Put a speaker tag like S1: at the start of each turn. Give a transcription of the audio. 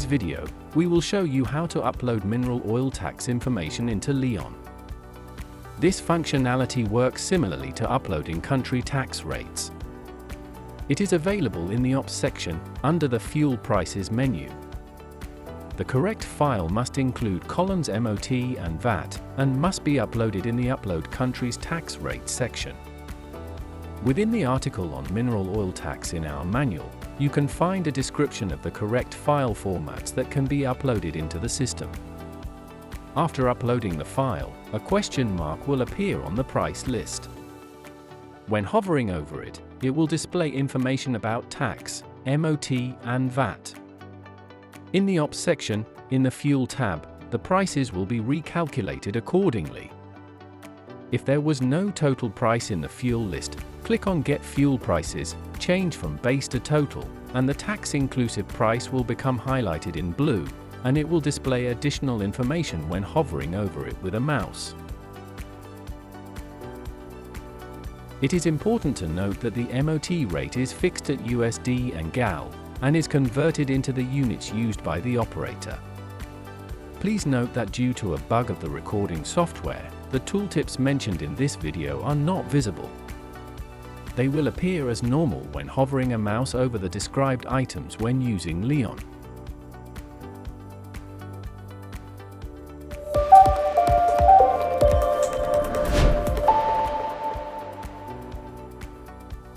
S1: today's video, we will show you how to upload mineral oil tax information into Leon. This functionality works similarly to uploading country tax rates. It is available in the Ops section, under the Fuel Prices menu. The correct file must include columns MOT and VAT, and must be uploaded in the Upload Country's Tax Rate section. Within the article on mineral oil tax in our manual, you can find a description of the correct file formats that can be uploaded into the system. After uploading the file, a question mark will appear on the price list. When hovering over it, it will display information about tax, MOT and VAT. In the Ops section, in the Fuel tab, the prices will be recalculated accordingly. If there was no total price in the fuel list, click on Get Fuel Prices, change from base to total, and the tax-inclusive price will become highlighted in blue, and it will display additional information when hovering over it with a mouse. It is important to note that the MOT rate is fixed at USD and GAL, and is converted into the units used by the operator. Please note that due to a bug of the recording software, the tooltips mentioned in this video are not visible. They will appear as normal when hovering a mouse over the described items when using Leon.